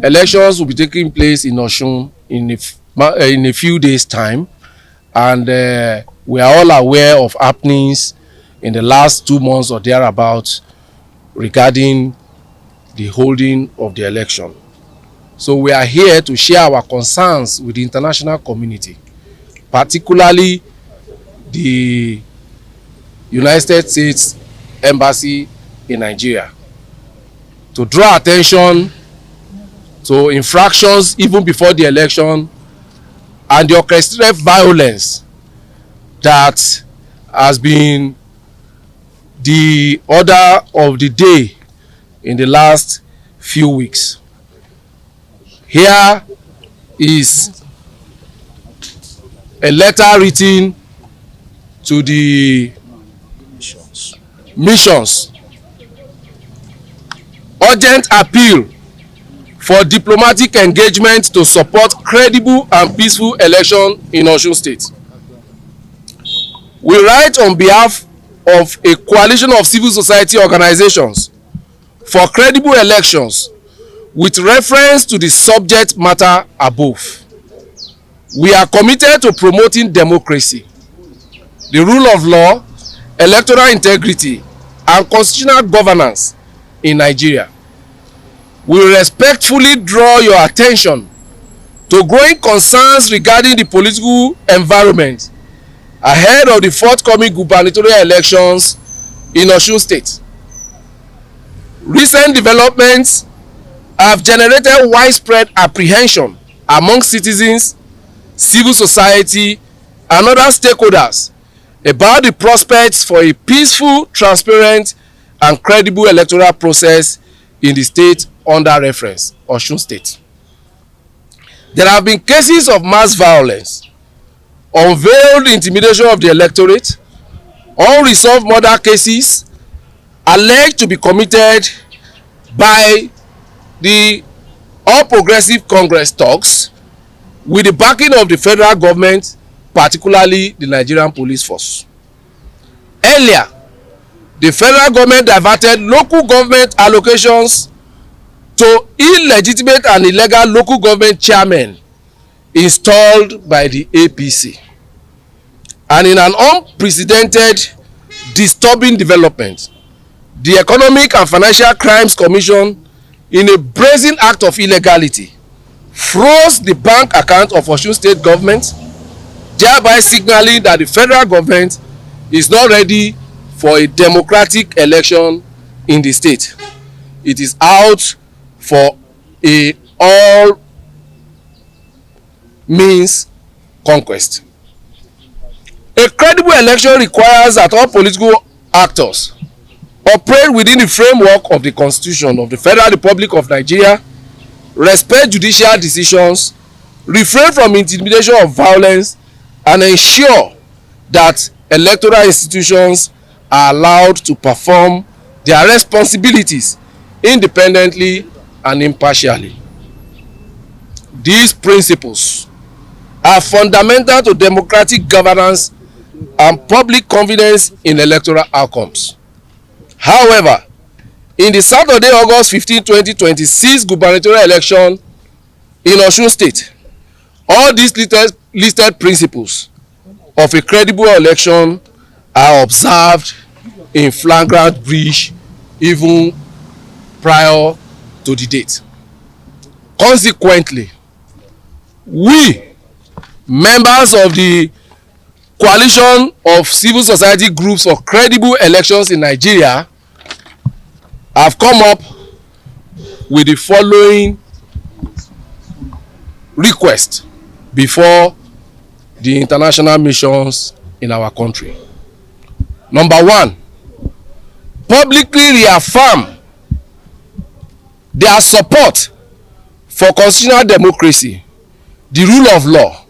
elections will be taking place in Osun in a few days' time, and we are all aware of happenings in the last 2 months or thereabouts regarding the holding of the election. So we are here to share our concerns with the international community, particularly the United States Embassy in Nigeria, to draw attention to infractions even before the election and the orchestrated violence that has been the order of the day in the last few weeks. Here is a letter written to the missions. Urgent appeal for diplomatic engagement to support credible and peaceful election in Osun State. We write on behalf of a coalition of civil society organizations for credible elections with reference to the subject matter above. We are committed to promoting democracy, the rule of law, electoral integrity, and constitutional governance in Nigeria. We respectfully draw your attention to growing concerns regarding the political environment ahead of the forthcoming gubernatorial elections in Osun State. Recent developments have generated widespread apprehension among citizens, civil society, and other stakeholders about the prospects for a peaceful, transparent, and credible electoral process in the state under reference, Osun State. There have been cases of mass violence, unveiled intimidation of the electorate, unresolved murder cases alleged to be committed by the All Progressive Congress thugs with the backing of the federal government, particularly the Nigerian police force. Earlier, the federal government diverted local government allocations to illegitimate and illegal local government chairmen installed by the APC. And in an unprecedented, disturbing development, the Economic and Financial Crimes Commission, in a brazen act of illegality, froze the bank account of Osun State government, thereby signaling that the federal government is not ready for a democratic election in the state. It is out for a all means conquest. A credible election requires that all political actors operate within the framework of the Constitution of the Federal Republic of Nigeria, respect judicial decisions, refrain from intimidation or violence, and ensure that electoral institutions are allowed to perform their responsibilities independently and impartially. These principles are fundamental to democratic governance and public confidence in electoral outcomes. However, in the Saturday, August 15, 2026 gubernatorial election in Osun State, all these listed principles of a credible election are observed in flagrant breach even prior to the date. Consequently, we, members of the coalition of civil society groups for credible elections in Nigeria, have come up with the following request before the international missions in our country. Number one, publicly reaffirm their support for constitutional democracy, the rule of law,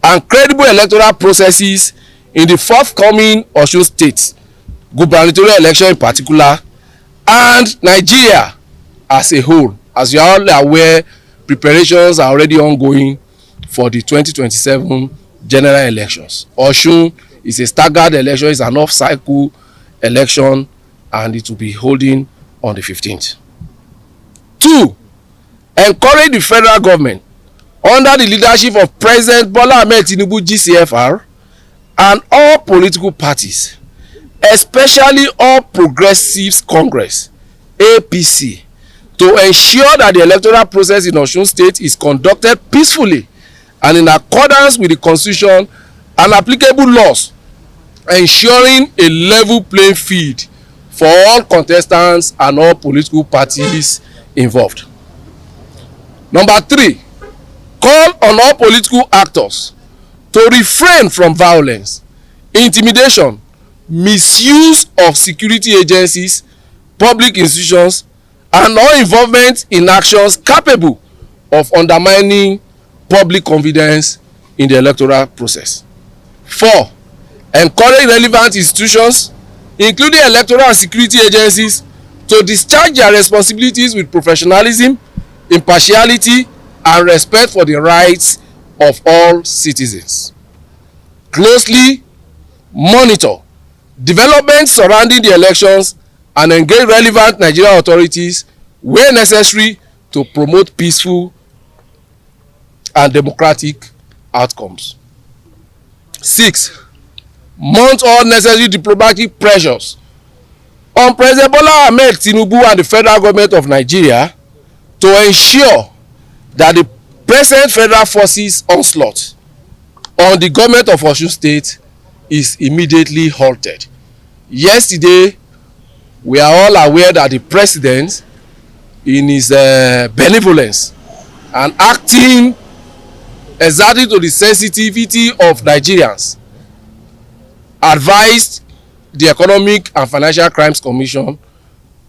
and credible electoral processes in the forthcoming Osun State gubernatorial election in particular, and Nigeria as a whole. As you are all aware, preparations are already ongoing for the 2027 general elections. Osun is a staggered election, it's an off-cycle election, and it will be holding on the 15th. 2, encourage the federal government under the leadership of President Bola Ahmed Tinubu GCFR and all political parties, especially All Progressives Congress APC, to ensure that the electoral process in Osun State is conducted peacefully and in accordance with the Constitution and applicable laws, ensuring a level playing field for all contestants and all political parties involved. Number 3, call on all political actors to refrain from violence, intimidation, misuse of security agencies, public institutions, and all involvement in actions capable of undermining public confidence in the electoral process. 4, encourage relevant institutions, including electoral and security agencies, to discharge their responsibilities with professionalism, impartiality, and respect for the rights of all citizens. Closely monitor developments surrounding the elections and engage relevant Nigerian authorities where necessary to promote peaceful and democratic outcomes. 6, mount all necessary diplomatic pressures on President Bola Ahmed Tinubu and the federal government of Nigeria to ensure that the present federal forces onslaught on the government of Osun State is immediately halted. Yesterday, we are all aware that the president, in his benevolence and acting exactly to the sensitivity of Nigerians, advised the Economic and Financial Crimes Commission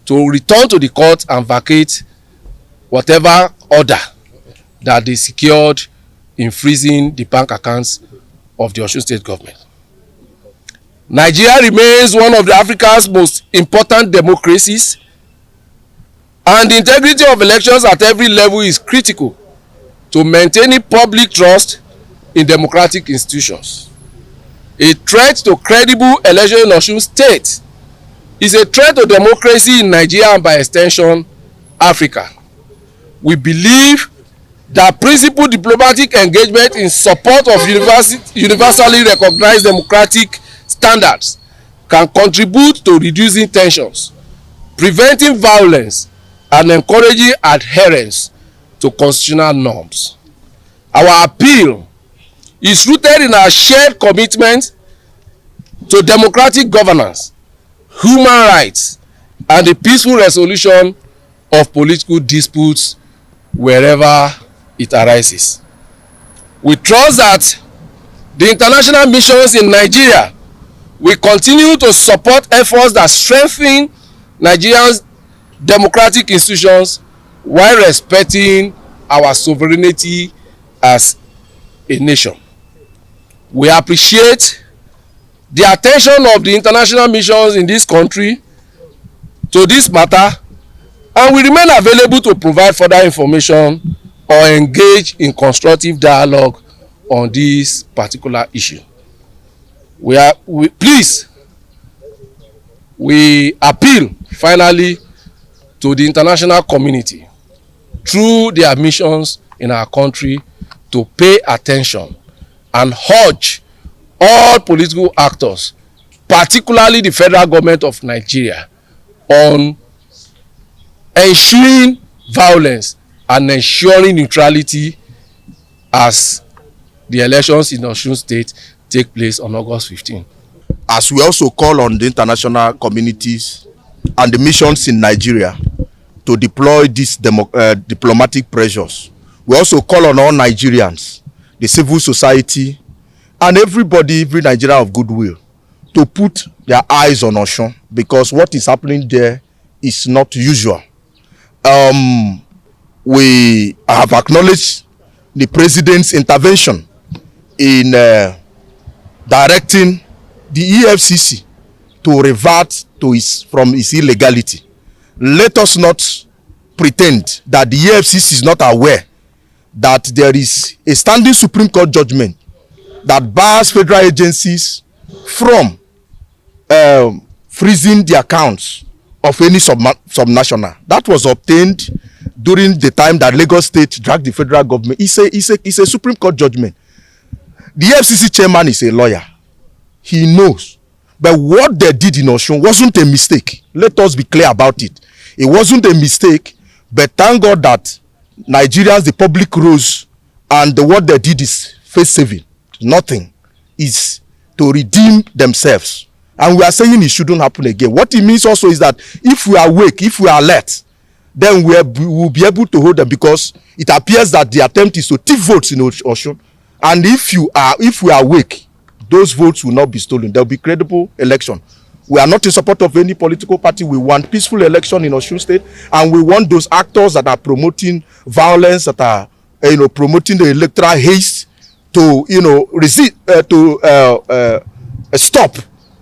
to return to the court and vacate whatever order that they secured in freezing the bank accounts of the Osun State government. Nigeria remains one of Africa's most important democracies, and the integrity of elections at every level is critical to maintaining public trust in democratic institutions. A threat to credible election in Osun State is a threat to democracy in Nigeria and by extension Africa. We believe that principled diplomatic engagement in support of universally recognized democratic standards can contribute to reducing tensions, preventing violence, and encouraging adherence to constitutional norms. Our appeal is rooted in our shared commitment to democratic governance, human rights, and the peaceful resolution of political disputes wherever it arises. We trust that the international missions in Nigeria will continue to support efforts that strengthen Nigeria's democratic institutions while respecting our sovereignty as a nation. We appreciate the attention of the international missions in this country to this matter, and we remain available to provide further information or engage in constructive dialogue on this particular issue. We appeal finally to the international community through their missions in our country to pay attention and urge all political actors, particularly the federal government of Nigeria, on ensuring violence and ensuring neutrality as the elections in Osun State take place on August 15. As we also call on the international communities and the missions in Nigeria to deploy these diplomatic pressures, we also call on all Nigerians, the civil society, and everybody, every Nigerian of goodwill, to put their eyes on Osun, because what is happening there is not usual. We have acknowledged the president's intervention in directing the EFCC to revert to from its illegality. Let us not pretend that the EFCC is not aware that there is a standing Supreme Court judgment that bars federal agencies from freezing the accounts of any subnational. That was obtained during the time that Lagos State dragged the federal government. It's a Supreme Court judgment. The FCC chairman is a lawyer. He knows. But what they did in Osun wasn't a mistake. Let us be clear about it. It wasn't a mistake, but thank God that Nigerians, the public rose, and what they did is face saving. Nothing is to redeem themselves. And we are saying it shouldn't happen again. What it means also is that if we are awake, if we are alert, then we will be able to hold them, because it appears that the attempt is to thief votes in Osun. And if we are awake, those votes will not be stolen. There will be credible election. We are not in support of any political party. We want peaceful election in Osun State, and we want those actors that are promoting violence, that are promoting the electoral haste, to resist, stop.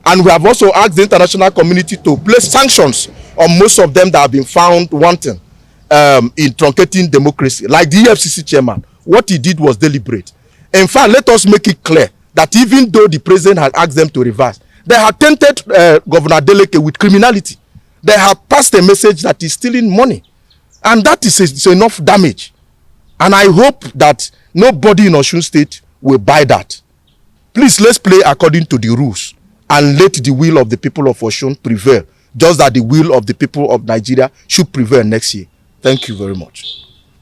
And we have also asked the international community to place sanctions on most of them that have been found wanting in truncating democracy, like the EFCC chairman. What he did was deliberate. In fact, let us make it clear that even though the president had asked them to reverse, they had tainted Governor Deleke with criminality. They have passed a message that he's stealing money. And that is enough damage. And I hope that nobody in Osun State will buy that. Please, let's play according to the rules and let the will of the people of Osun prevail, just that the will of the people of Nigeria should prevail next year. Thank you very much.